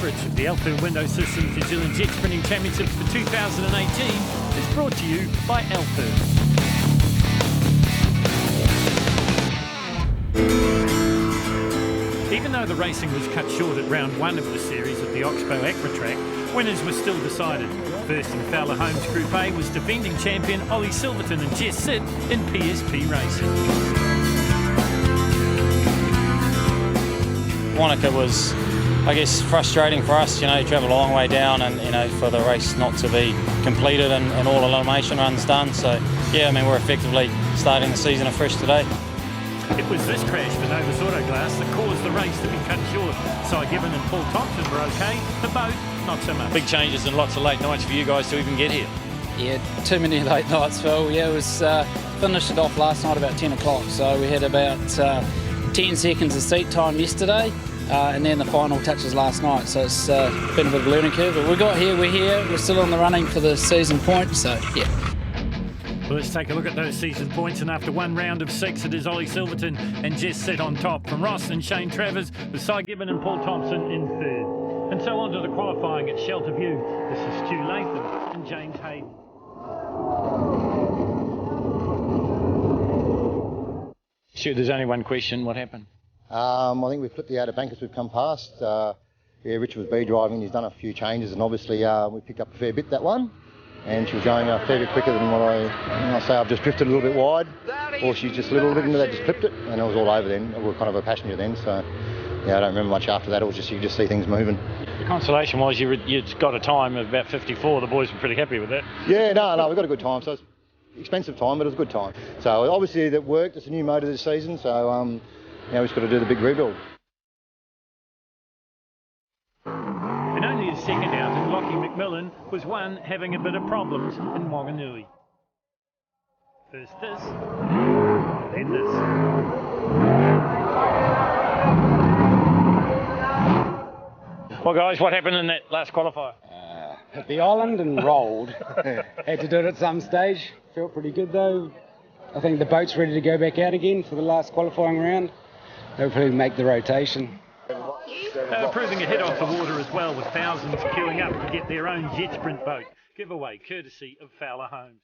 coverage of the Alpha Window Systems New Zealand Jetsprinting Championships for 2018 is brought to you by Alpha. Even though the racing was cut short at round one of the series at the Oxbow Aqua Track, winners were still decided. First in Fowler Holmes Group A was defending champion Ollie Silverton and Jess Sid in PSP racing. Wanaka was, I guess, frustrating for us. You travel a long way down and, for the race not to be completed and all elimination runs done. So, yeah, we're effectively starting the season afresh today. It was this crash for Novus Autoglass that caused the race to be cut short. Cy Gibbon and Paul Thompson were okay, the boat not so much. Big changes and lots of late nights for you guys to even get here. Yeah, too many late nights, Phil. Yeah, it was finished it off last night about 10 o'clock, so we had about 10 seconds of seat time yesterday, and then the final touches last night, so it's been a bit of a learning curve, but we got here, we're still in the running for the season point, so yeah. Well, let's take a look at those season points, and after one round of 6, it is Ollie Silverton and Jess Sid on top from Ross and Shane Travers, with Cy Gibbon and Paul Thompson in third. And so on to the qualifying at Shelter View. This is Stu Latham and James Hayden. Stu, there's only one question. What happened? I think we've flipped the outer bank as we've come past. Richard was B driving, he's done a few changes, and obviously we picked up a fair bit that one. And she was going a fair bit quicker than what I say. I've just drifted a little bit wide, or she's just a little bit into that, just clipped it, and it was all over then. We were kind of a passenger then, so yeah, I don't remember much after that. It was just, you could just see things moving. The consolation was you'd got a time of about 54. The boys were pretty happy with that. Yeah, no, we got a good time. So it's expensive time, but it was a good time. So obviously that worked. It's a new motor this season, so now we've just got to do the big rebuild. And only his second outing, Lockie McMillan was one having a bit of problems in Whanganui. First this, then this. Well, guys, what happened in that last qualifier? Hit the island and rolled. Had to do it at some stage. Felt pretty good though. I think the boat's ready to go back out again for the last qualifying round. Hopefully make the rotation. Proving a hit off the water as well, with thousands queuing up to get their own Jetsprint boat. Giveaway courtesy of Fowler Holmes.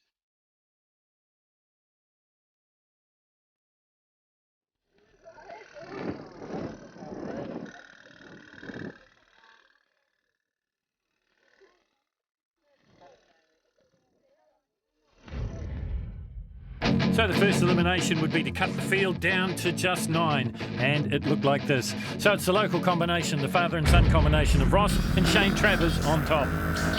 So the first elimination would be to cut the field down to just 9, and it looked like this. So it's the local combination, the father and son combination of Ross and Shane Travers on top.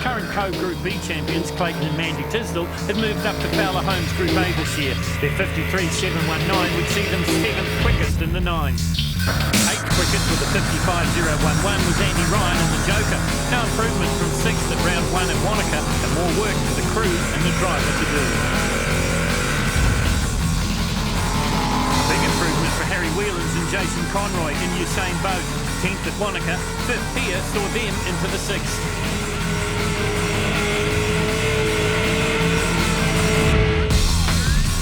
Current Co-Group B champions Clayton and Mandy Tisdall have moved up to Fowler Holmes Group A this year. Their 53.719 would see them 7th quickest in the 9. 8th quickest with a 55.011 was Andy Ryan and the Joker. No improvement from 6th at round 1 at Wanaka, and more work for the crew and the driver to do. Big improvement for Harry Whelans and Jason Conroy in Usain Boat. 10th at Wanaka, 5th here saw them into the 6th.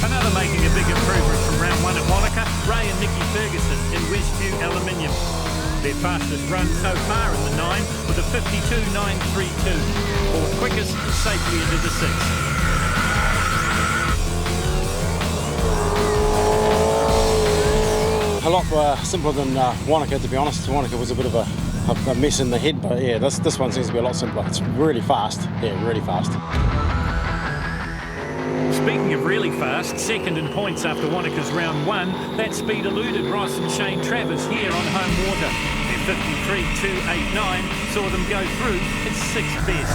Another making a big improvement from round 1 at Wanaka, Ray and Nicky Ferguson in Westview Aluminium. Their fastest run so far in the 9 with a 52.932. 4th quickest and safely into the 6th. A lot simpler than Wanaka, to be honest. Wanaka was a bit of a mess in the head, but yeah, this one seems to be a lot simpler. It's really fast, yeah, really fast. Speaking of really fast, second in points after Wanaka's round 1, that speed eluded Ross and Shane Travers here on home water. Their 53.289 saw them go through at 6th best.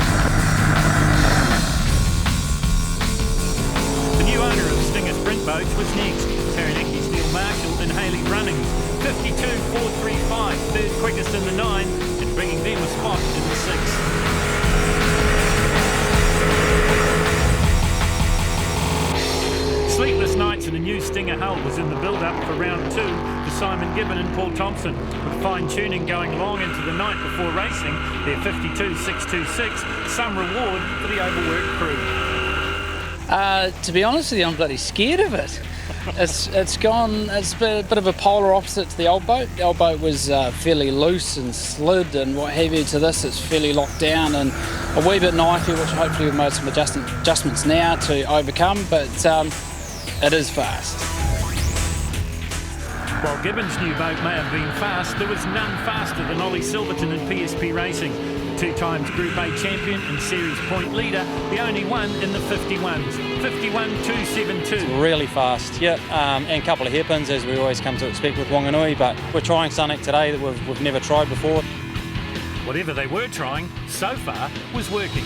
The new owner of Stinger Sprint Boats was next. Taranaki's Neil Marshall and Hayley Running. 52.435, 3rd quickest in the 9, and bringing them a spot in the 6th. Sleepless nights in a new Stinger hull was in the build-up for round 2 to Simon Gibbon and Paul Thompson, with fine-tuning going long into the night before racing. Their 52.626, some reward for the overworked crew. To be honest with you, I'm bloody scared of it. It's gone. It's a bit of a polar opposite to the old boat. The old boat was fairly loose and slid and what have you. To this, it's fairly locked down and a wee bit knifey, which hopefully we've made some adjustments now to overcome. But it is fast. While Gibbons' new boat may have been fast, there was none faster than Ollie Silverton in PSP Racing. 2 times Group A champion and series point leader, the only one in the 51s. 51.272. Really fast, yeah, and a couple of hairpins as we always come to expect with Whanganui, but we're trying something today that we've never tried before. Whatever they were trying, so far, was working.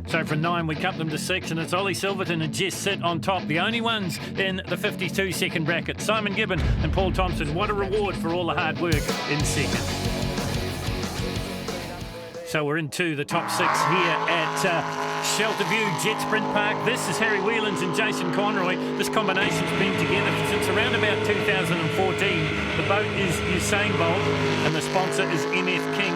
So from 9 we cut them to 6 and it's Ollie Silverton and Jess sit on top, the only ones in the 52-second bracket. Simon Gibbon and Paul Thompson, what a reward for all the hard work in second. So we're into the top 6 here at Shelter View Jetsprint Park. This is Harry Whelans and Jason Conroy. This combination's been together since around about 2014. The boat is Usain Bolt and the sponsor is MF King.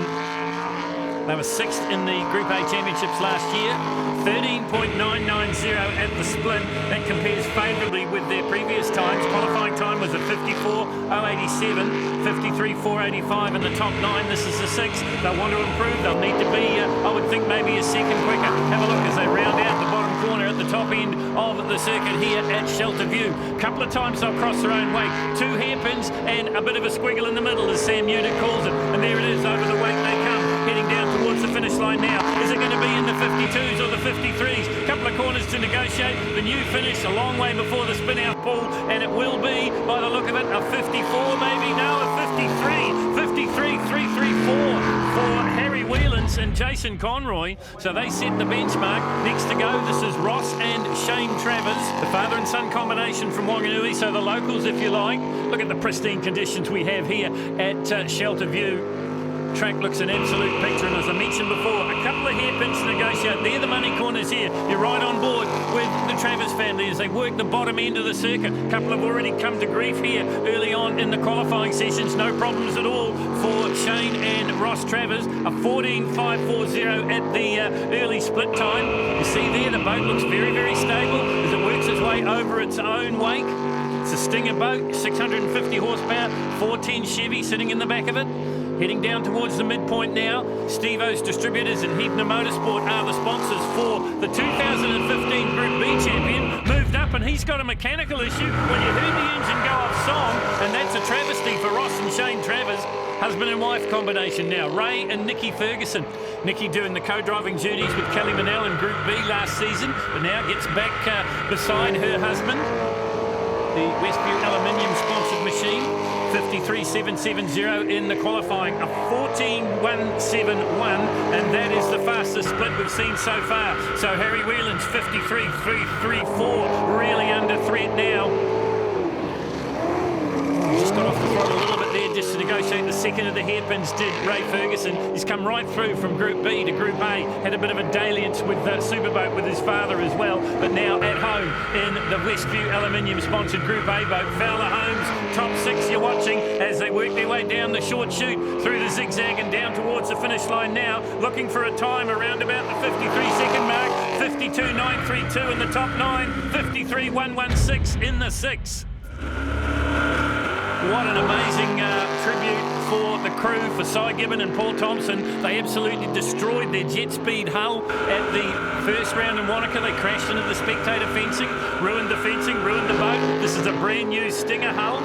They were 6th in the Group A Championships last year, 13.990 at the split. That compares favourably with their previous times. Qualifying time was a 54.087, 53.485 in the top 9. This is the 6th. They'll want to improve. They'll need to be, I would think, maybe a second quicker. Have a look as they round out the bottom corner at the top end of the circuit here at Shelter View. A couple of times they'll cross their own wake. 2 hairpins and a bit of a squiggle in the middle, as Sam Newton calls it. And there it is, over the wake they come, heading down towards the finish line now. Is it going to be in the 52s or the 53s? Couple of corners to negotiate. The new finish a long way before the spin out pull, and it will be, by the look of it, a 54 maybe. No, a 53.334 for Harry Whelans and Jason Conroy. So they set the benchmark. Next to go, this is Ross and Shane Travers, the father and son combination from Whanganui, so the locals if you like. Look at the pristine conditions we have here at Shelter View. Track looks an absolute picture, and as I mentioned before, a couple of hairpins to negotiate. They're the money corners here. You're right on board with the Travers family as they work the bottom end of the circuit. A couple have already come to grief here early on in the qualifying sessions. No problems at all for Shane and Ross Travers. A 14.540 at the early split time. You see there, the boat looks very, very stable as it works its way over its own wake. It's a Stinger boat, 650 horsepower, 410 Chevy sitting in the back of it. Heading down towards the midpoint now. Steve-O's Distributors and Motorsport are the sponsors for the 2015 Group B champion. Moved up and he's got a mechanical issue when you heard the engine go off song, and that's a travesty for Ross and Shane Travers. Husband and wife combination now. Ray and Nikki Ferguson. Nikki doing the co-driving duties with Kelly Manell in Group B last season, but now gets back beside her husband. The Westview Aluminium sponsored machine. 53.770 in the qualifying, a 14.171, and that is the fastest split we've seen so far. So Harry Whelans 53.334, really under threat now. Just got off the throttle a little bit there just to negotiate the second of the hairpins, did Ray Ferguson. He's come right through from Group B to Group A, had a bit of a dalliance with Superboat with his father as well, but now at home in the Westview Aluminium sponsored Group A boat. Fowler Holmes, top 6 you're watching as they work their way down the short chute through the zigzag and down towards the finish line now, looking for a time around about the 53-second mark. 52.932 in the top 9, 53.116 in the 6. What an amazing tribute for the crew, for Cy Gibbon and Paul Thompson. They absolutely destroyed their jet speed hull at the first round in Wanaka. They crashed into the spectator fencing, ruined the boat. This is a brand new Stinger hull.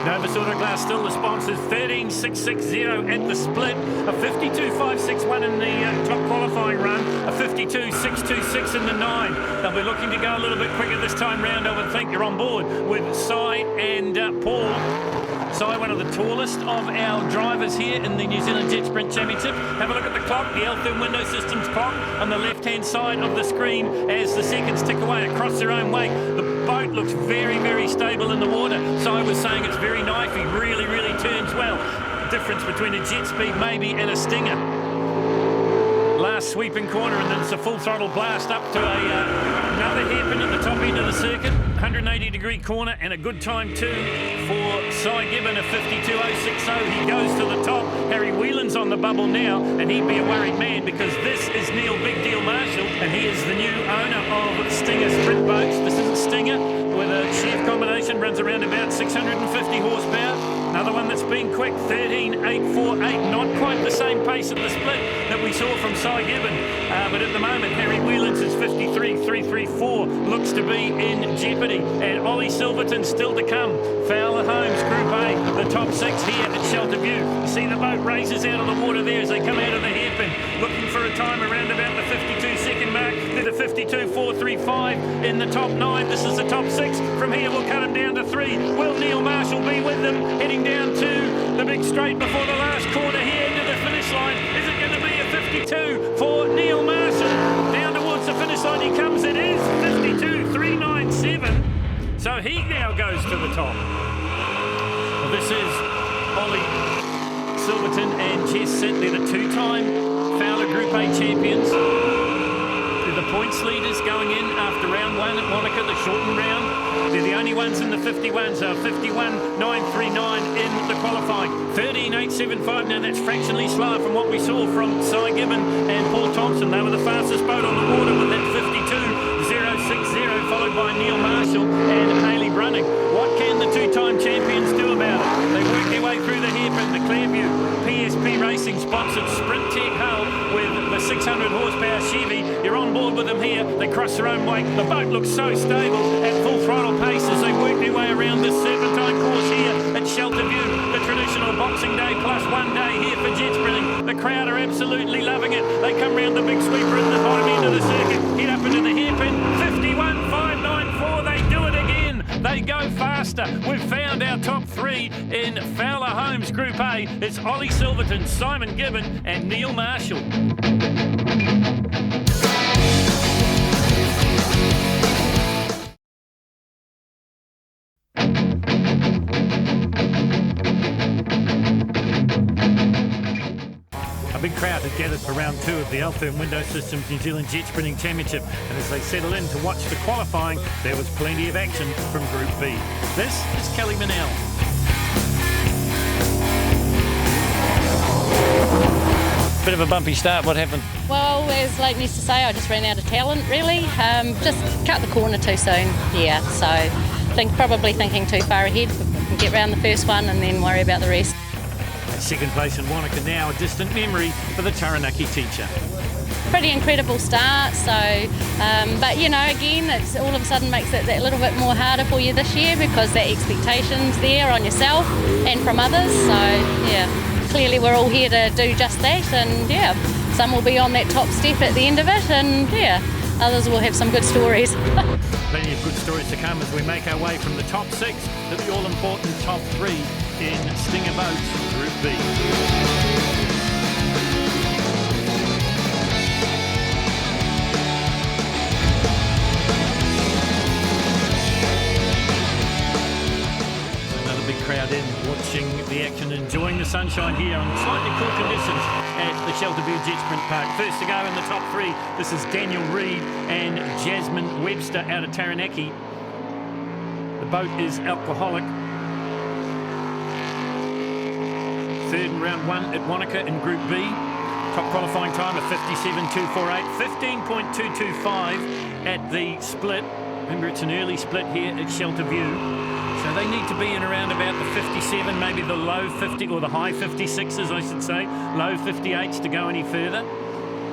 Novus Autoglass still the sponsors. 13.660 at the split, a 52.561 in the top qualifying run, a 52.626 in the 9. They'll be looking to go a little bit quicker this time round, I would think. You're on board with Cy and Paul. Cy, one of the tallest of our drivers here in the New Zealand Jetsprint Championship. Have a look at the clock, the L-Therm Window Systems clock on the left-hand side of the screen as the seconds tick away across their own wake. The boat looks very, very stable in the water. Cy was saying it's very knifey, really, really turns well. Difference between a jet speed maybe and a Stinger. Last sweeping corner, and then it's a full throttle blast up to another hairpin at the top end of the circuit. 180-degree corner, and a good time too for Cy Gibbon, a 52.060. He goes to the top. Harry Whelan's on the bubble now, and he'd be a worried man because this is Neil Big Deal Marshall, and he is the new owner of Stinger Sprint Boats. This is a Stinger with a sheave combination, runs around about 650 horsepower. Another one that's been quick, 13.848, not quite the same pace at the split that we saw from Cy Gibbon. But at the moment, Harry Whelan's is 53.334, looks to be in jeopardy. And Ollie Silverton still to come. Fowler Holmes, Group A, the top 6 here at Shelter View. You see the boat races out of the water there as they come out of the hairpin, looking for a time around about the 52-second mark. They're the 52.435 in the top 9. This is the top 6. From here, we'll cut them down to 3. Will Neil Marshall be with them? Heading down to the big straight before the last corner here into the finish line. Is it going to be a 52 for Neil Marshall? Down towards the finish line he comes. It is 52.397. So he now goes to the top. Well, this is Ollie Silverton and Jess Sitley, the two-time Fowler Group A champions. They're the points leaders going in after round 1 at Wanaka, the shortened round. They're the only ones in the 51, so 51.939 in the qualifying. 13.875, now that's fractionally slower from what we saw from Cy Gibbon and Paul Thompson. They were the fastest boat on the water with that 52.060, followed by Neil Marshall and Hayley Brunning. What can the two-time champions do about it? They work their way through the hairpin, the Clearview PSP Racing sponsored Sprint Tech hull with the 600 horsepower Chevy. You're on board with them here. They cross their own wake. The boat looks so stable at full throttle pace as they work their way around this serpentine course here at Shelter View. The traditional Boxing Day plus 1 day here for Jetsprinting. The crowd are absolutely loving it. They come round the big sweeper in the bottom end of the circuit, head up into the hairpin. 51.594. They do it again. They go faster. We've found our top 3 in Fowler Holmes Group A. It's Ollie Silverton, Simon Gibbon and Neil Marshall. A big crowd had gathered for round 2 of the Altherm Window Systems New Zealand Jet Sprinting Championship, and as they settle in to watch the qualifying, there was plenty of action from Group B. This is Kelly Manell. Bit of a bumpy start, what happened? Well, as Leighton used to say, I just ran out of talent, really. Just cut the corner too soon, yeah. So probably thinking too far ahead. Get round the first one and then worry about the rest. Second place in Wanaka now, a distant memory for the Taranaki teacher. Pretty incredible start, so, but you know, again, it's all of a sudden makes it that little bit more harder for you this year because the expectation's there on yourself and from others, so yeah, clearly we're all here to do just that, and yeah, some will be on that top step at the end of it, and yeah, others will have some good stories. Plenty of good stories to come as we make our way from the top 6 to the all-important top 3 in Stinger Boats Group B. Another big crowd in, watching the action, enjoying the sunshine here on slightly cool conditions at the Shelter View Jetsprint Park. First to go in the top 3, this is Daniel Reid and Jasmine Webster out of Taranaki. The boat is alcoholic. Third in round 1 at Wanaka in Group B. Top qualifying time of 57.248, 15.225 at the split. Remember, it's an early split here at Shelter View. So they need to be in around about the 57, maybe the low 50, or the high 56s, I should say. Low 58s to go any further.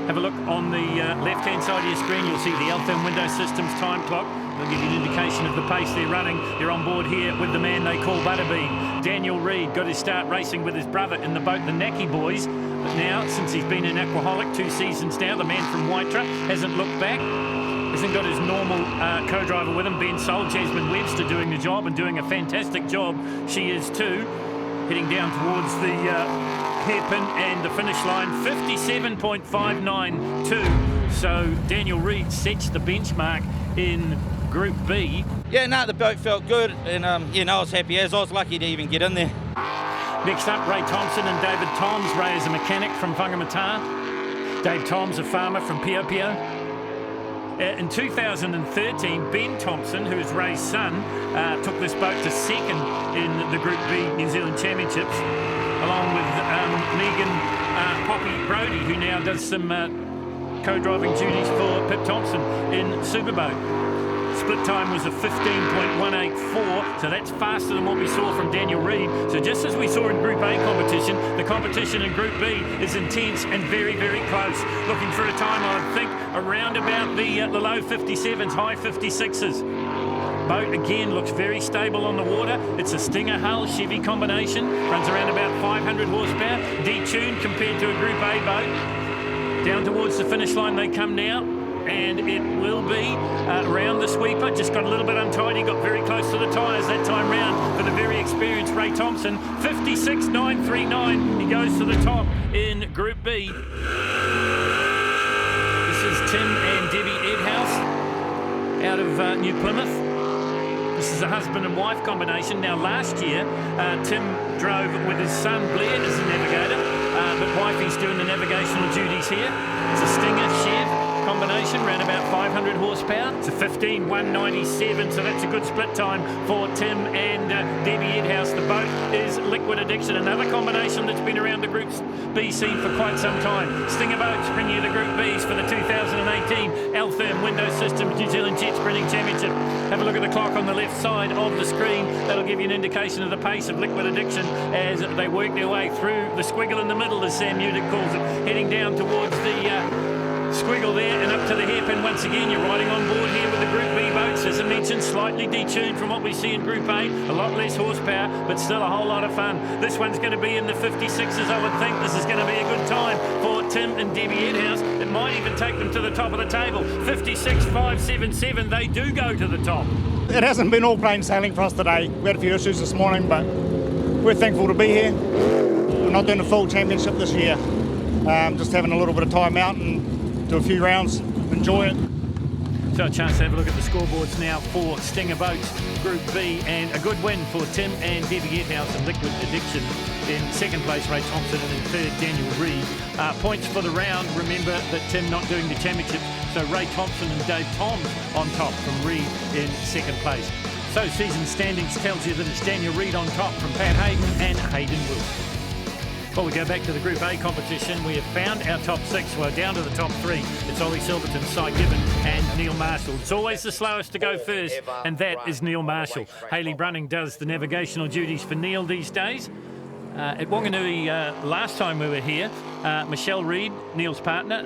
Have a look on the left-hand side of your screen. You'll see the Altherm Window Systems time clock. They'll give you an indication of the pace they're running. You're on board here with the man they call Butterbean. Daniel Reid got his start racing with his brother in the boat, the Naki Boys. But now, since he's been an alcoholic 2 seasons now, the man from Waitra hasn't looked back. Hasn't got his normal co-driver with him, Ben Sol. Jasmine Webster doing the job and doing a fantastic job. She is too. Heading down towards the hairpin and the finish line, 57.592. So Daniel Reid sets the benchmark in Group B. Yeah, no, the boat felt good, and I was happy as I was lucky to even get in there. Next up, Ray Thompson and David Toms. Ray is a mechanic from Whanganui. Dave Toms, a farmer from Pio Pio. In 2013, Ben Thompson, who is Ray's son, took this boat to second in the Group B New Zealand Championships, along with Megan Poppy Brodie, who now does some co-driving duties for Pip Thompson in Superboat. Split time was a 15.184, so that's faster than what we saw from Daniel Reid. So just as we saw in Group A competition, the competition in Group B is intense and very, very close. Looking for a time, I think, around about the low 57s, high 56s. Boat again looks very stable on the water. It's a Stinger hull Chevy combination, runs around about 500 horsepower, detuned compared to a Group A boat. Down towards the finish line they come now, and it will be around the sweeper. Just got a little bit untidy, got very close to the tyres that time round for the very experienced Ray Thompson. 56.939, he goes to the top in Group B. This is Tim and Debbie Edhouse out of New Plymouth. This is a husband and wife combination. Now last year, Tim drove with his son Blair as the navigator, but wifey's doing the navigational duties here. It's a Stinger Chev combination, around about 500 horsepower. It's a 15.197, so that's a good split time for Tim and Debbie Edhouse. The boat is Liquid Addiction, another combination that's been around the Group B scene for quite some time. Stinger boats bring you the Group Bs for the 2018 Altherm Window Systems New Zealand Jetsprinting Championship. Have a look at the clock on the left side of the screen. That'll give you an indication of the pace of Liquid Addiction as they work their way through the squiggle in the middle, as Sam Newdick calls it, heading down towards the squiggle there and up to the hairpin. Once again, you're riding on board here with the Group B boats. As I mentioned, slightly detuned from what we see in Group A. A lot less horsepower, but still a whole lot of fun. This one's going to be in the 56s, I would think. This is going to be a good time for Tim and Debbie Edhouse. It might even take them to the top of the table. 56.577, they do go to the top. It hasn't been all plain sailing for us today. We had a few issues this morning, but we're thankful to be here. We're not doing a full championship this year. Just having a little bit of time out and do a few rounds, enjoy it. So a chance to have a look at the scoreboards now for Stinger Boats Group B, and a good win for Tim and Debbie Edhouse and Liquid Addiction. In second place, Ray Thompson, and in third, Daniel Reid. Points for the round, remember that Tim not doing the championship, so Ray Thompson and Dave Toms on top from Reid in second place. So season standings tells you that it's Daniel Reid on top from Pat Hayden and Hayden Wilson. Well, we go back to the Group A competition. We have found our top six. We're down to the top three. It's Ollie Silverton, Cy Gibbon and Neil Marshall. It's always the slowest to go first, and that is Neil Marshall. Hayley Brunning does the navigational duties for Neil these days. At Whanganui last time we were here, Michelle Reid, Neil's partner,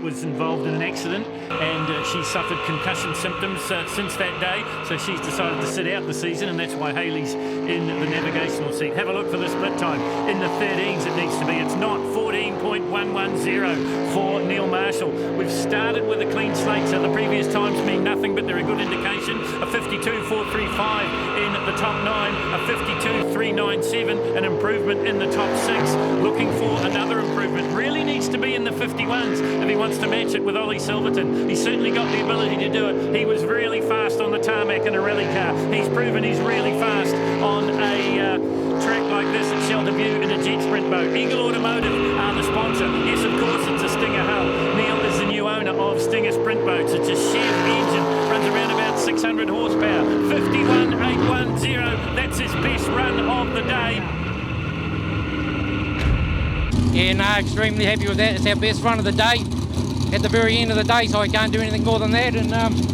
was involved in an accident, and she suffered concussion symptoms since that day, so she's decided to sit out the season, and that's why Hayley's in the navigational seat. Have a look for the split time. In the 13s it needs to be. It's not. 14.110 for Neil Marshall. We've started with a clean slate, so the previous times mean nothing, but they're a good indication. A 52.435 in the top 9, a 52.397, an improvement in the top 6. Looking for another improvement. Really needs to be in the 51s if he wants to match it with Ollie Silverton. He's certainly got the ability to do it. He was really fast on the tarmac in a rally car. He's proven he's really fast on a track like this at Shelter View in a Jetsprint boat. Eagle Automotive are the sponsor. Yes, of course, it's a Stinger hull. Neil is the new owner of Stinger Sprint boats. It's a Chev engine, runs around about 600 horsepower. 51.810, that's his best run of the day. Yeah, no, extremely happy with that. It's our best run of the day at the very end of the day, so I can't do anything more than that, and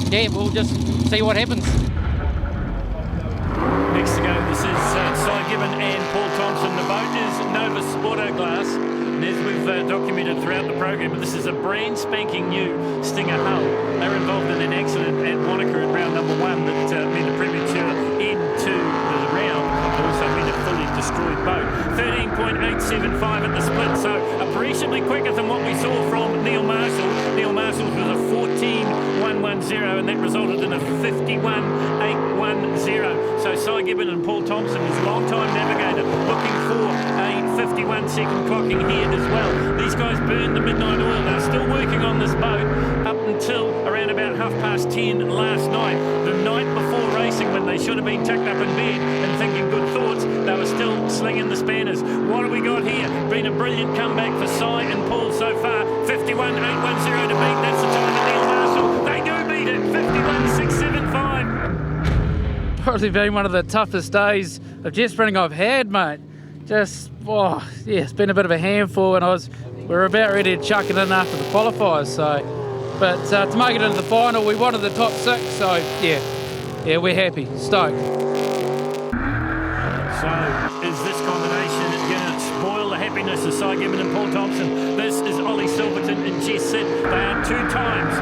yeah, we'll just see what happens. Next to go, this is Cy Gibbon and Paul Thompson. The boat is Nova Sporto Glass, and as we've documented throughout the program, this is a brand spanking new Stinger hull. They were involved in an accident at Wanaka at round number 1 that meant a premature end to the round, but also meant a fully destroyed boat. 13.875 at the split, so appreciably quicker than what we saw from Neil Marshall. Neil Marshall's was a 14.110, and that resulted in a 51.810. So Cy Gibbon and Paul Thompson, his long-time navigator, looking for a 51-second clocking here as well. These guys burned the midnight oil. They're still working on this boat up until around about 10:30 last night. The night before racing, when they should have been tucked up in bed and thinking good thoughts, they were still slinging the spanners. What have we got here? Been a brilliant comeback for Cy and Paul so far. 51.810 to beat. That's the time of Neil Marshall. They 51.675. Probably been one of the toughest days of jet sprinting I've had, mate. Just, it's been a bit of a handful, and we were about ready to chuck it in after the qualifiers. So, but to make it into the final, we wanted the top 6. So yeah, we're happy, stoked. So is this combination going to spoil the happiness of Cy Gibbon and Paul Thompson? This is Ollie Silverton and Jess Sitt. They are 2 times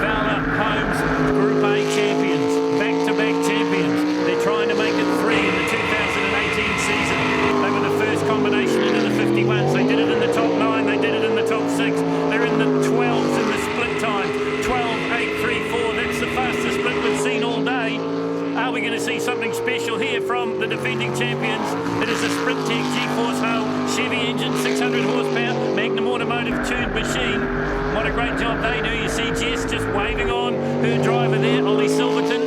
Fowler Holmes Group A champions, back-to-back champions. They're trying to make it 3 in the 2018 season. They were the first combination into the 51s. They did it in the top 9. They did it in the top 6. They're in the 12s in the split time. 12.834. That's the fastest split we've seen all day. Are we going to see something special here from the defending champions? It is a Sprint Tech G-Force hull, Chevy engine, 600 horsepower, Magnum Automotive tuned machine. What a great job they do. You see Jess just waving on her driver there, Ollie Silverton.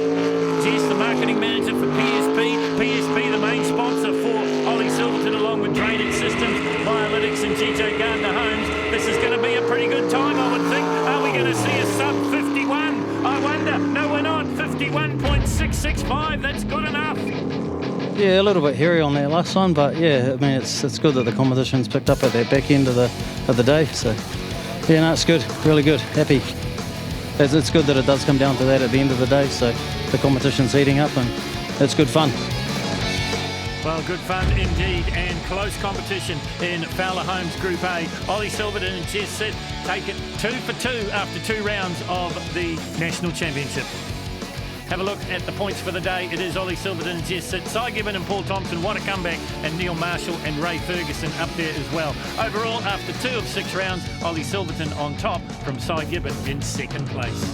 Jess, the marketing manager for PSP. PSP, the main sponsor for Ollie Silverton, along with Drainage Systems, Biolytics and GJ Gardner Homes. This is going to be a pretty good time, I would think. Are we going to see a sub 51? I wonder. No, we're not. 51.665. That's good enough. Yeah, a little bit hairy on that last one, but yeah, I mean it's good that the competition's picked up at that back end of the day. So yeah, no, it's good, really good, happy. It's good that it does come down to that at the end of the day. So the competition's heating up and it's good fun. Well, good fun indeed, and close competition in Fowler Holmes Group A. Ollie Silverton and Jess Sitt take it 2 for 2 after 2 rounds of the National Championship. Have a look at the points for the day. It is Ollie Silverton and Jess Sitt, Cy Gibbon and Paul Thompson, what a comeback, and Neil Marshall and Ray Ferguson up there as well. Overall, after 2 of 6 rounds, Ollie Silverton on top from Cy Gibbon in 2nd place.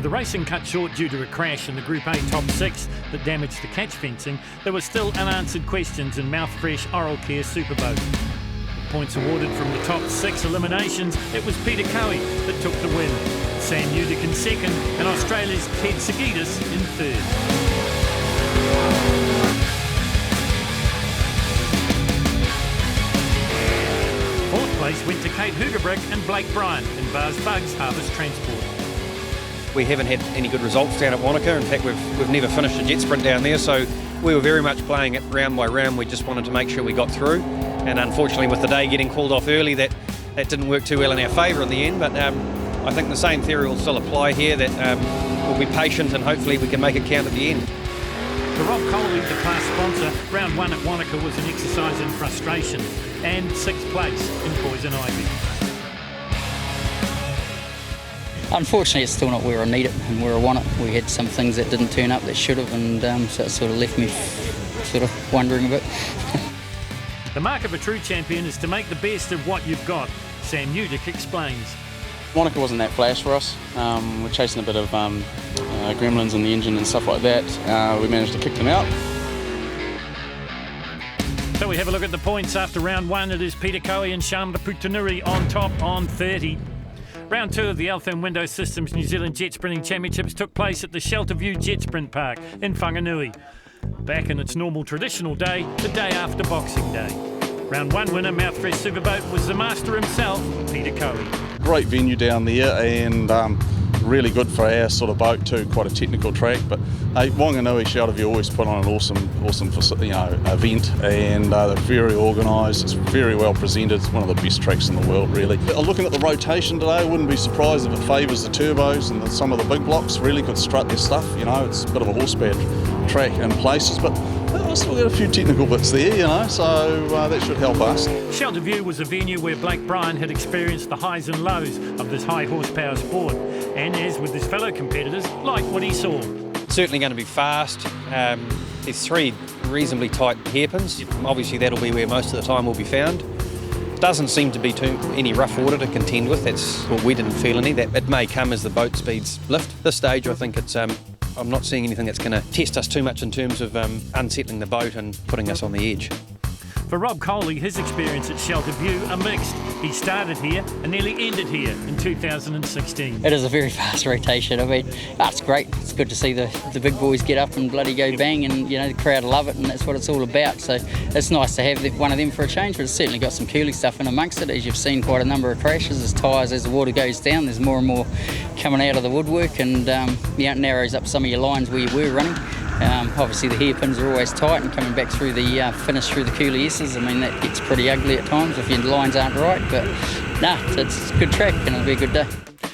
The racing cut short due to a crash in the Group A top 6 that damaged the catch fencing. There were still unanswered questions in Mouthfresh Oral Care Superboat. Points awarded from the top 6 eliminations, it was Peter Cowie that took the win. Sam Udick in 2nd and Australia's Ted Sagidis in 3rd. Fourth place went to Kate Hugerbrick and Blake Bryant in Bars Bugs Harvest Transport. We haven't had any good results down at Whanganui. In fact, we've never finished a jet sprint down there, so we were very much playing it round by round. We just wanted to make sure we got through, and unfortunately with the day getting called off early, that didn't work too well in our favour in the end. But I think the same theory will still apply here, that we'll be patient and hopefully we can make it count at the end. For Rob Coley, the class sponsor, round 1 at Whanganui was an exercise in frustration, and 6th place in Poison Ivy. Unfortunately, it's still not where I need it and where I want it. We had some things that didn't turn up that should have, and so it sort of left me sort of wondering a bit. The mark of a true champion is to make the best of what you've got, Sam Udick explains. Whanganui wasn't that flash for us. We're chasing a bit of gremlins in the engine and stuff like that. We managed to kick them out. So we have a look at the points after round 1. It is Peter Cowie and Shamra Putanuri on top on 30. Round 2 of the Altherm Window Systems New Zealand Jet Sprinting Championships took place at the Shelter View Jetsprint Park in Whanganui. Back in its normal traditional day, the day after Boxing Day. Round 1 winner, Mouthfresh Superboat, was the master himself, Peter Cowie. Great venue down there, and really good for our sort of boat too, quite a technical track. But hey, Whanganui Shelter View always put on an awesome event, and they're very organised. It's very well presented. It's one of the best tracks in the world, really. Looking at the rotation today, I wouldn't be surprised if it favours the turbos and some of the big blocks. Really could strut their stuff. It's a bit of a horsepower track in places, but we've still got a few technical bits there, so that should help us. Shelter View was a venue where Blake Bryant had experienced the highs and lows of this high horsepower sport, and as with his fellow competitors, liked what he saw. Certainly going to be fast. There's 3 reasonably tight hairpins. Obviously that'll be where most of the time will be found. Doesn't seem to be any rough water to contend with. We didn't feel any. That it may come as the boat speeds lift. At this stage I think it's I'm not seeing anything that's going to test us too much in terms of unsettling the boat and putting us on the edge. For Rob Coley, his experience at Shelter View are mixed. He started here and nearly ended here in 2016. It is a very fast rotation. I mean, it's great. It's good to see the big boys get up and bloody go bang, and you know the crowd love it, and that's what it's all about. So it's nice to have one of them for a change, but it's certainly got some coolie stuff in amongst it. As you've seen, quite a number of crashes as tyres, as the water goes down, there's more and more coming out of the woodwork, and it narrows up some of your lines where you were running. Obviously the hairpins are always tight, and coming back through the finish through the coolie S's, I mean that gets pretty ugly at times if your lines aren't right, but it's a good track and it'll be a good day.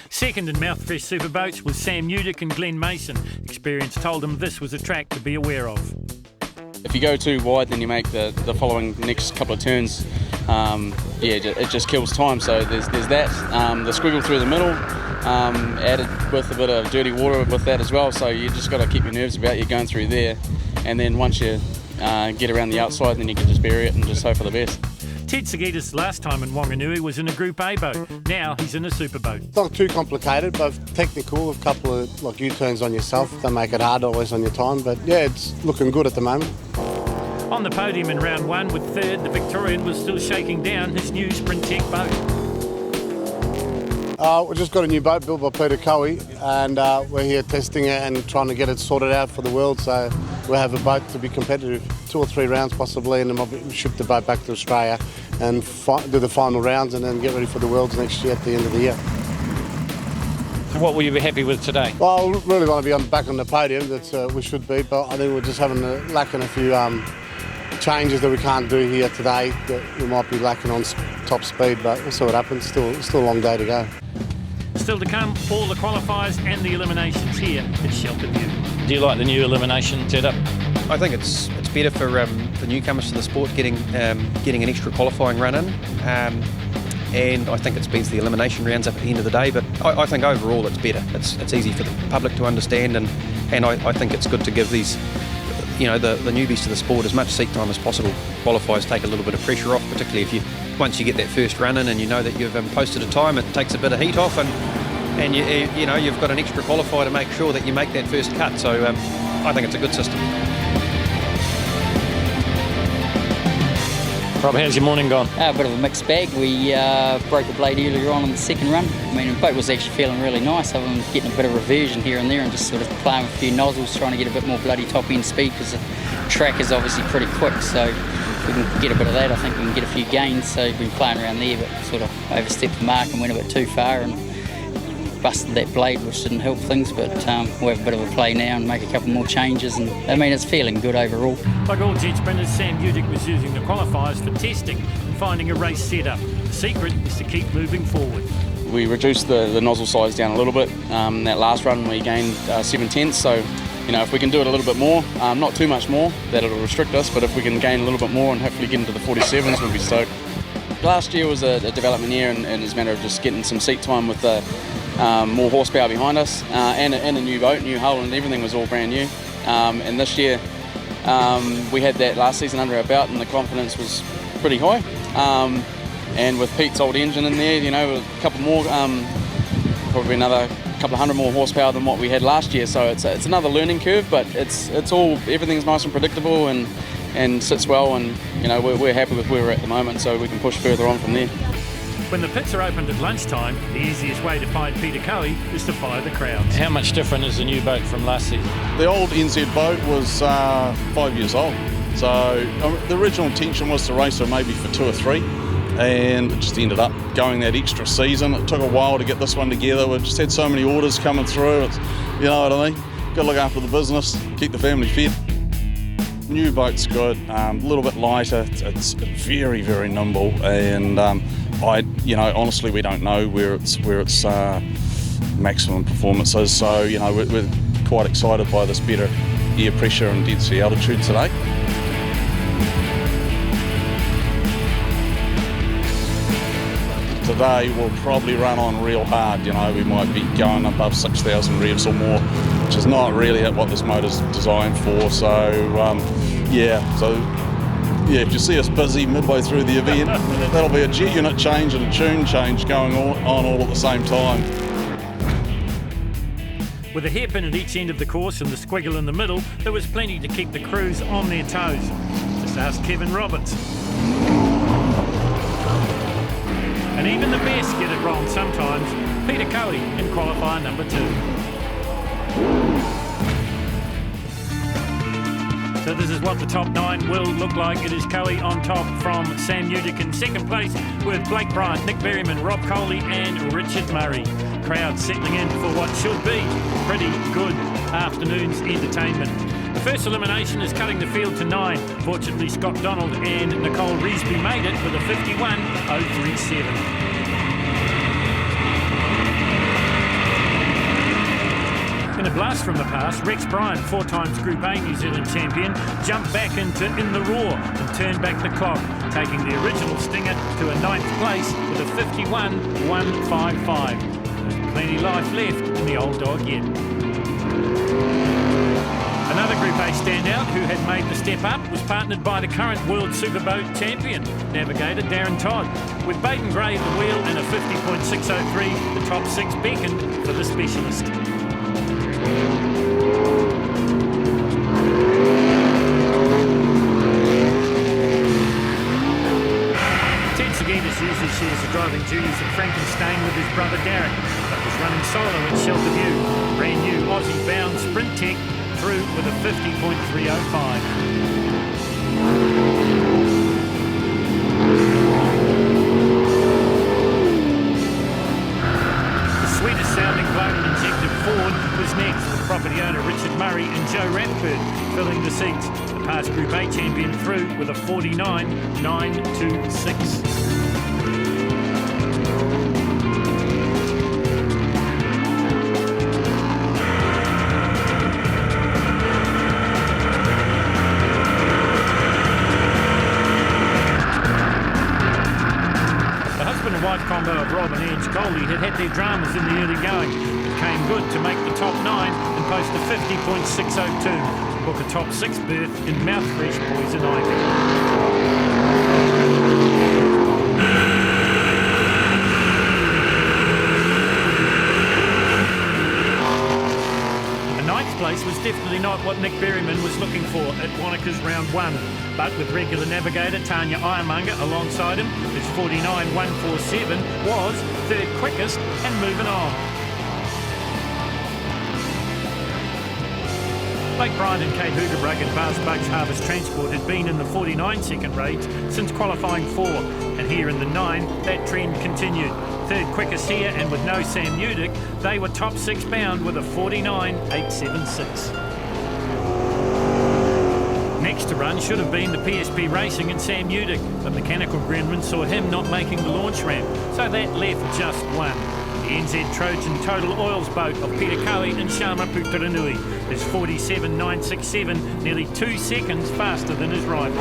Second in Mouthfresh Superboats was Sam Udick and Glenn Mason. Experience told him this was a track to be aware of. If you go too wide, then you make the following next couple of turns, it just kills time. So there's that. The squiggle through the middle, added with a bit of dirty water with that as well. So you just got to keep your nerves about you going through there. And then once you get around the outside, then you can just bury it and just hope for the best. Ted Sagitas last time in Whanganui was in a Group A boat. Now he's in a superboat. It's not too complicated, but technical. A couple of U-turns on yourself. They make it hard always on your time, but yeah, it's looking good at the moment. On the podium in round one with third, the Victorian was still shaking down his new Sprint Tech boat. We've just got a new boat built by Peter Cowie, and we're here testing it and trying to get it sorted out for the world, so we'll have a boat to be competitive. 2 or 3 rounds possibly, and then we'll ship the boat back to Australia and do the final rounds and then get ready for the Worlds next year at the end of the year. So what will you be happy with today? Well, I really want to be back on the podium, that's we should be, but I think we're just lacking a few changes that we can't do here today that we might be lacking on top speed, but we'll see what happens. Still a long day to go. Still to come, all the qualifiers and the eliminations here at Shelter View. Do you like the new elimination setup? I think it's better for the newcomers to the sport getting an extra qualifying run in, and I think it speeds the elimination rounds up at the end of the day. But I think overall it's better. It's easy for the public to understand, and I think it's good to give these, the newbies to the sport as much seat time as possible. Qualifiers take a little bit of pressure off, particularly if once you get that first run in and you know that you've posted a time, it takes a bit of heat off, and you've got an extra qualifier to make sure that you make that first cut. So I think it's a good system. Rob, how's your morning gone? A bit of a mixed bag. We broke a blade earlier on in the second run. I mean, the boat was actually feeling really nice. I've been getting a bit of reversion here and there and just sort of playing with a few nozzles, trying to get a bit more bloody top end speed because the track is obviously pretty quick. So if we can get a bit of that, I think we can get a few gains. So we've been playing around there, but sort of overstepped the mark and went a bit too far and busted that blade, which didn't help things, but we'll have a bit of a play now and make a couple more changes, and I mean it's feeling good overall. Like all Jetsprinters, Sam Udick was using the qualifiers for testing and finding a race setup. The secret is to keep moving forward. We reduced the nozzle size down a little bit. That last run we gained 7/10, so if we can do it a little bit more, not too much more, that'll restrict us, but if we can gain a little bit more and hopefully get into the 47s, we'll be stoked. Last year was a development year, and it's a matter of just getting some seat time with more horsepower behind us, and a new boat, new hull, and everything was all brand new. And this year we had that last season under our belt, and the confidence was pretty high. And with Pete's old engine in there, a couple more, probably another couple of hundred more horsepower than what we had last year. So it's another learning curve, but everything's nice and predictable and sits well, and we're happy with where we're at the moment, so we can push further on from there. When the pits are opened at lunchtime, the easiest way to find Peter Cowie is to follow the crowds. How much different is the new boat from last season? The old NZ boat was 5 years old, so the original intention was to race her maybe for 2 or 3, and it just ended up going that extra season. It took a while to get this one together. We've just had so many orders coming through. You know what I mean? Got to look after the business, keep the family fed. New boat's good, a little bit lighter. It's very, very nimble, and honestly, we don't know where its maximum performance is. So, we're quite excited by this better air pressure and dead sea altitude today. Today we'll probably run on real hard. We might be going above 6,000 revs or more, which is not really at what this motor's designed for. So, if you see us busy midway through the event, that'll be a G unit change and a tune change going on all at the same time. With a hairpin at each end of the course and the squiggle in the middle, there was plenty to keep the crews on their toes. Just ask Kevin Roberts. And even the best get it wrong sometimes. Peter Cowie in qualifier number 2. So this is what the top 9 will look like. It is Cowie on top from Sam Udick in second place with Blake Bryant, Nick Berryman, Rob Coley and Richard Murray. Crowd settling in for what should be pretty good afternoon's entertainment. The first elimination is cutting the field to 9. Fortunately, Scott Donald and Nicole Reesby made it with a 51.037. In a blast from the past, Rex Bryant, 4 times Group A New Zealand champion, jumped back into In the Roar and turned back the clock, taking the original stinger to a 9th place with a 51.155. There's plenty life left in the old dog yet. Another Group A standout who had made the step up was partnered by the current World Superboat champion, navigator Darren Todd. With Baden Gray at the wheel and a 50.603, the top 6 beckoned for the specialist. Usually shares the driving duties at Frankenstein with his brother Derek, but was running solo at Shelter View. Brand new Aussie-bound Sprint Tech through with a 50.305. The sweetest sounding blown injected Ford was next, with property owner Richard Murray and Joe Radford filling the seats. The past Group A champion through with a 49.926. Wife combo of Rob and Ange Coley had their dramas in the early going. It came good to make the top 9 and post a 50.602 to book a top 6 berth in Mouthfresh Poison Ivy. Place was definitely not what Nick Berryman was looking for at Wanaka's round 1, but with regular navigator Tanya Ironmonger alongside him, his 49.147 was 3rd quickest and moving on. Blake Bryant and Kate Hoogerbrug and Bars Bugs Harvest Transport had been in the 49-second range since qualifying 4, and here in the 9, that trend continued. 3rd quickest here, and with no Sam Udick, they were top 6 bound with a 49.876. Next to run should have been the PSP Racing and Sam Udick, but mechanical gremlin saw him not making the launch ramp, so that left just one. The NZ Trojan Total Oils boat of Peter Cowie and Sharma Putaranui is 47.967, nearly 2 seconds faster than his rivals.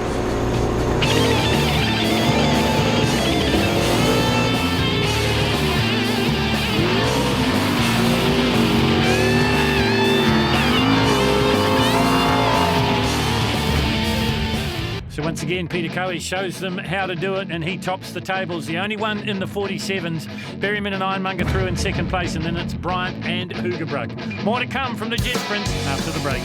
So once again, Peter Cowie shows them how to do it, and he tops the tables. The only one in the 47s. Berryman and Ironmonger through in second place, and then it's Bryant and Hoogerbrug. More to come from the Jetsprint after the break.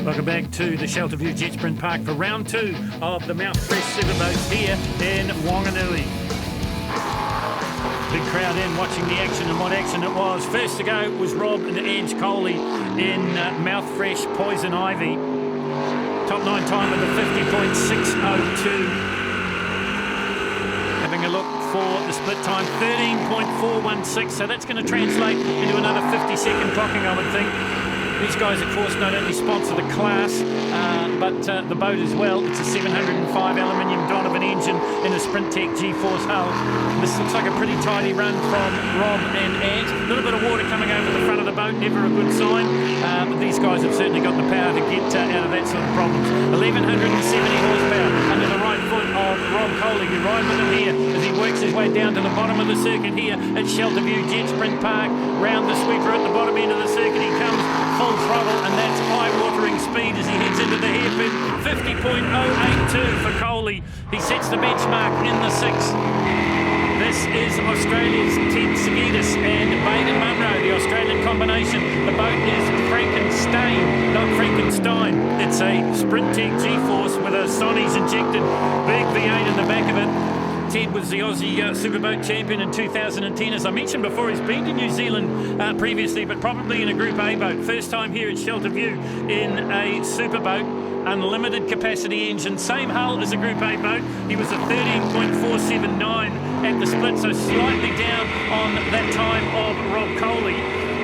Welcome back to the Shelterview Jetsprint Park for round 2 of the Mouthfresh Superboats here in Whanganui. Big crowd in watching the action, and what action it was. First to go was Rob and Ange Coley in Mouthfresh Poison Ivy. Top 9 time with a 50.602. Having a look for the split time, 13.416, so that's going to translate into another 50-second clocking, I would think. These guys, of course, not only sponsor the class, but the boat as well. It's a 705 aluminium Donovan engine in a Sprint Tech G-Force hull. This looks like a pretty tidy run from Rob and Ant. A little bit of water coming over the front of the boat, never a good sign. But these guys have certainly got the power to get out of that sort of problems. 1,170 horsepower under the right foot of Rob Coley. You ride with him here as he works his way down to the bottom of the circuit here at Shelterview Jetsprint Park. Round the sweeper at the bottom end of the circuit he comes, full throttle, and that's eye-watering speed as he heads into the hairpin. 50.082 for Coley. He sets the benchmark in the 6th. This is Australia's Ted Sagidis and Baden Munro, the Australian combination. The the boat is Frankenstein, not Frankenstein. It's a Sprint Tech G-Force with a Sonny's injected big V8 in the back of it. Ted was the Aussie Superboat champion in 2010. As I mentioned before, he's been to New Zealand previously, but probably in a Group A boat. First time here at Shelter View in a superboat, unlimited capacity engine, same hull as a Group A boat. He was a 13.479 at the split, so slightly down on that time of Rob Coley.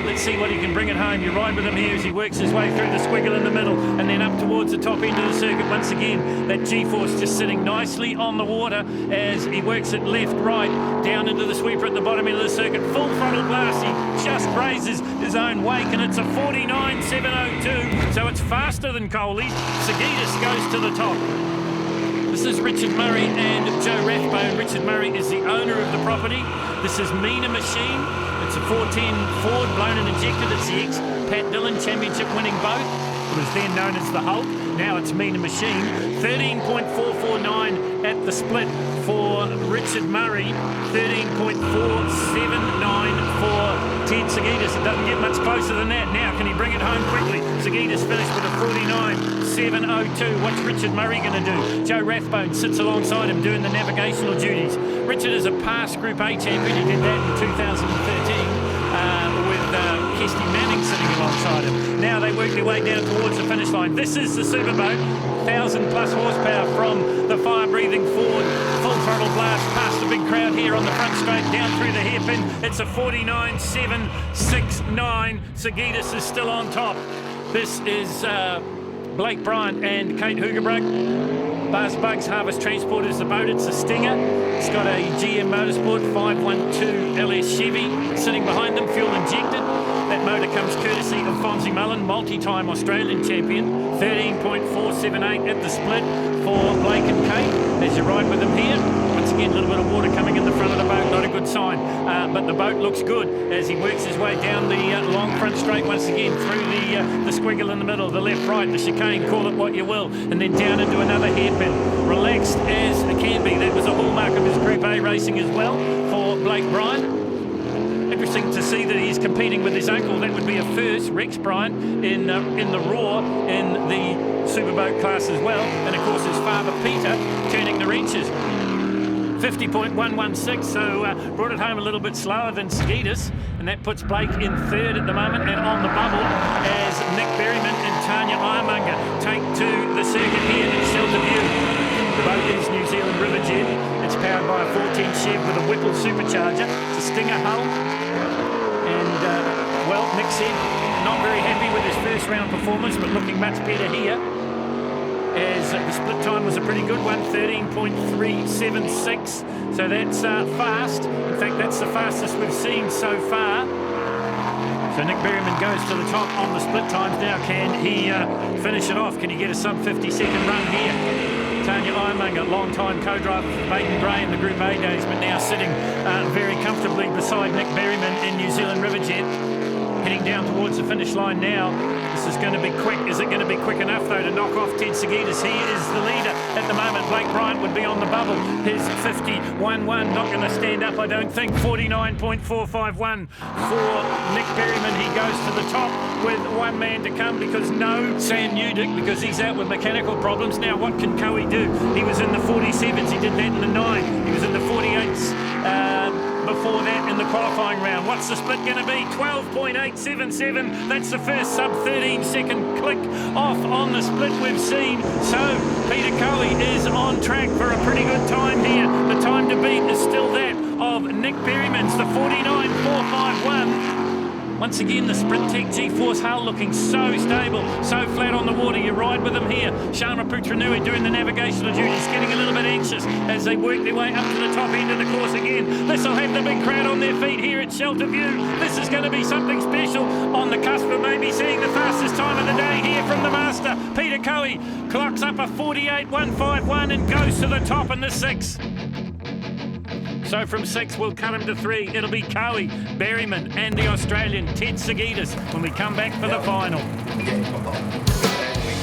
Let's see what he can bring it home. You ride with him here as he works his way through the squiggle in the middle and then up towards the top end of the circuit. Once again, that G-Force just sitting nicely on the water as he works it left, right, down into the sweeper at the bottom end of the circuit. Full throttle blast. He just grazes his own wake, and it's a 49.702, so it's faster than Coley's. Sagidis goes to the top. This is Richard Murray and Joe Rathbone. Richard Murray is the owner of the property. This is Metre Machine. It's a 410 Ford, blown and injected. It's the ex-Pat Dillon championship winning boat. It was then known as the Hulk. Now it's Metre Machine. 13.449 at the split for Richard Murray. 13.479 for Ted Sagidis. It doesn't get much closer than that. Now, can he bring it home quickly? Sagidis finished with a 49.702. What's Richard Murray going to do? Joe Rathbone sits alongside him doing the navigational duties. Richard is a past Group A champion. He did that in 2013 with Kesty Manning sitting alongside him. Now they work their way down towards the finish line. This is the superboat. 1,000 plus horsepower from the fire-breathing Ford. Full throttle blast past the big crowd here on the front straight, down through the hairpin. It's a 49.769. Sagidis is still on top. This is Blake Bryant and Kate Hoogerbrook. Buzz Bugs Harvest Transport is the boat. It's a Stinger. It's got a GM Motorsport 512 LS Chevy sitting behind them, fuel injected. That motor comes courtesy of Fonzie Mullen, multi-time Australian champion. 13.478 at the split for Blake and Kate as you ride with them here. Once again, a little bit of water coming in the front of the boat, not a good sign. But the boat looks good as he works his way down the long front straight once again through the squiggle in the middle, the left, right, the chicane, call it what you will, and then down into another hairpin. Relaxed as it can be. That was a hallmark of his Group A racing as well for Blake Bryant. Interesting to see that he's competing with his uncle. That would be a first, Rex Bryant, in the Raw in the superboat class as well. And of course his father Peter turning the wrenches. 50.116, so brought it home a little bit slower than Sagidis, and that puts Blake in third at the moment and on the bubble as Nick Berryman and Tanya Ironmonger take to the circuit here in Shelter View. The boat is New Zealand River Jet. It's powered by a 410 Chev with a Whipple supercharger. It's a Stinger hull, and well, Nick said not very happy with his first round performance, but looking much better here. As the split time was a pretty good one, 13.376. So that's fast. In fact, that's the fastest we've seen so far. So Nick Berryman goes to the top on the split times. Now can he finish it off? Can he get a sub 50-second run here? Tanya Ironmonger, long-time co-driver for Baden Gray in the Group A days, but now sitting very comfortably beside Nick Berryman in New Zealand River Jet. Heading down towards the finish line now. This is going to be quick. Is it going to be quick enough, though, to knock off Ted Sagidis? He is the leader at the moment. Blake Bryant would be on the bubble. His 51.1 not going to stand up, I don't think. 49.451 for Nick Berryman. He goes to the top with one man to come because no Sam Newdick, because he's out with mechanical problems. Now, what can Coe do? He was in the 47s. He did that in the 9. He was in the 48s. Before that in the qualifying round. What's the split going to be? 12.877. That's the first sub 13-second click off on the split we've seen. So Peter Coe is on track for a pretty good time here. The time to beat is still that of Nick Berryman's, the 49.451. Once again, the Sprint Tech G-Force hull looking so stable, so flat on the water. You ride with them here. Sharma Putranui doing the navigational duties, getting a little bit anxious as they work their way up to the top end of the course again. This will have the big crowd on their feet here at Shelter View. This is going to be something special on the cusp of maybe seeing the fastest time of the day here from the master. Peter Coe clocks up a 48.151 and goes to the top in the 6. So from 6, we'll cut him to 3. It'll be Coe, Berryman and the Australian Ted Sagidis when we come back for the final.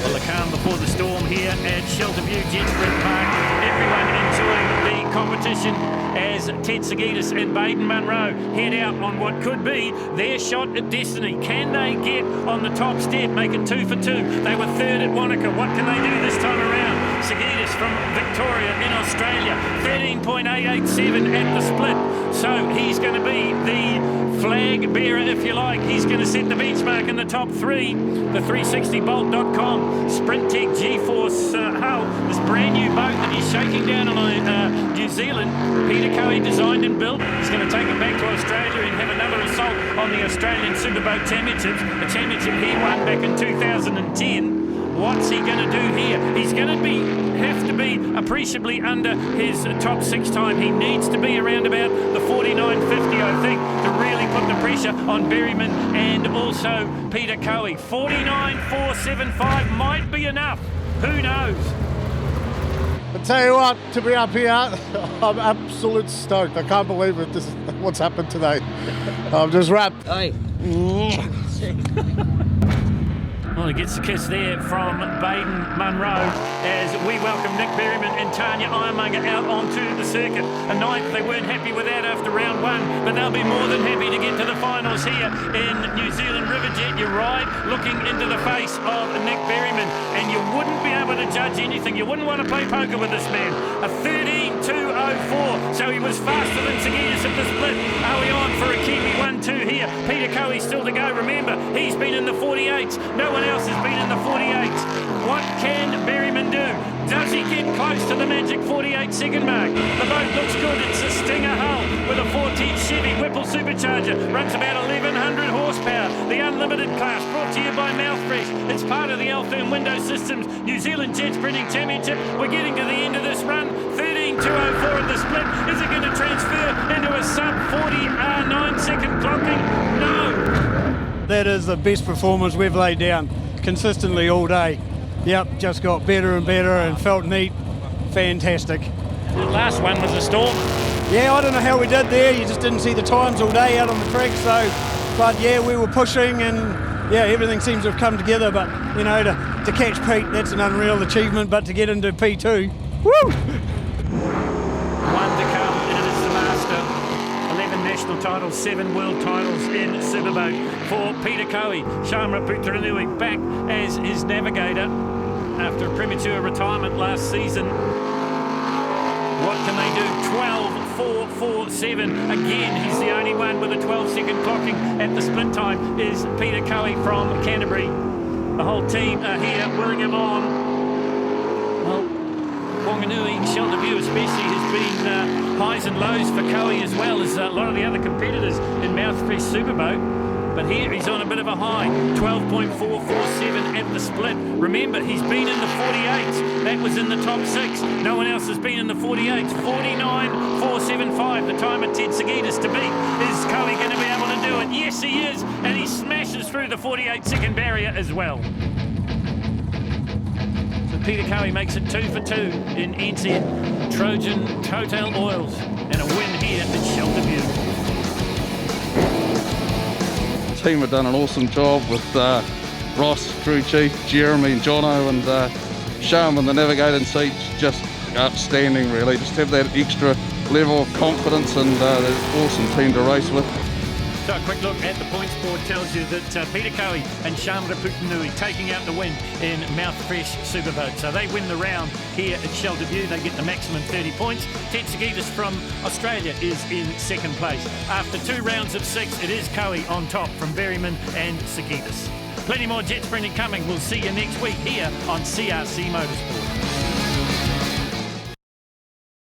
Well, the calm before the storm here at Shelter View Jetsprint Park. everyone enjoying the competition as Ted Sagidis and Baden Munro head out on what could be their shot at destiny. Can they get on the top step, make it 2 for 2? They were third at Wanaka. What can they do this time around? Sagidis from Victoria in Australia, 13.887 at the split. So he's going to be the flag bearer, if you like. He's going to set the benchmark in the top 3. The 360bolt.com Sprint Tech G-Force hull, this brand new boat that he's shaking down on New Zealand. Peter Coe designed and built. He's going to take it back to Australia and have another assault on the Australian Superboat Championships, a championship he won back in 2010. What's he going to do here? He's going to have to be appreciably under his top 6 time. He needs to be around about the 49.50, I think, to really put the pressure on Berryman and also Peter Coe. 49.475 might be enough. Who knows? I tell you what, to be up here, I'm absolutely stoked. I can't believe it. This is what's happened today. I'm just wrapped. Hey. Well, he gets the kiss there from Baden Munro as we welcome Nick Berryman and Tanya Ironmonger out onto the circuit. A ninth they weren't happy with that after round 1, but they'll be more than happy to get to the finals here in New Zealand Riverjet. You ride looking into the face of Nick Berryman, and you wouldn't be able to judge anything. You wouldn't want to play poker with this man. A 13.204, so he was faster than Sagidis at the split. Are we on for a Kiwi 1-2 here? Peter Coe still to go. Remember, he's been in the 48s. No one else has been in the 48s. What can Berryman do? Does he get close to the magic 48-second mark? The boat looks good. It's a Stinger hull with a 14 Chevy Whipple supercharger. Runs about 1,100 horsepower. The Unlimited class, brought to you by Mouthfresh. It's part of the Altherm Window Systems New Zealand Jetsprinting Championship. We're getting to the end of this run. 13.204 at the split. Is it going to transfer into a sub 49-second clocking? No. That is the best performance we've laid down consistently all day. Yep, just got better and better and felt neat. Fantastic. The last one was a storm. Yeah, I don't know how we did there. You just didn't see the times all day out on the track. So, but yeah, we were pushing and yeah, everything seems to have come together. But you know, to catch Pete, that's an unreal achievement. But to get into P2, woo! One to come, and it is the master. 11 national titles, 7 world titles in Superboat for Peter Coe. Shamra Putranui back as his navigator after a premature retirement last season. What can they do? 12.447. Again, he's the only one with a 12-second clocking at the split time is Peter Coe from Canterbury. The whole team are here willing him on. Well, Whanganui, Shelter View especially, has been highs and lows for Coe as well as a lot of the other competitors in Mouthfresh Superboat. But here he's on a bit of a high, 12.447 at the split. Remember, he's been in the 48s. That was in the top 6. No one else has been in the 48s. 49.475, the time of Ted Sagidis to beat. Is Coe going to be able to do it? Yes, he is. And he smashes through the 48-second barrier as well. So Peter Coe makes it 2 for 2 in NZ Trojan Total Oils. And a win here at Shelter View. The team have done an awesome job with Ross, crew chief, Jeremy and Jono, and Sham in the navigating seat. Just outstanding really, just have that extra level of confidence and an awesome team to race with. So a quick look at the points board tells you that Peter Coe and Shamra Putranui taking out the win in Mouthfresh Superboat. So they win the round here at Shelter View. They get the maximum 30 points. Ted Sagidis from Australia is in second place. After 2 rounds of 6, it is Coe on top from Berryman and Sagidis. Plenty more jet sprinting coming. We'll see you next week here on CRC Motorsport.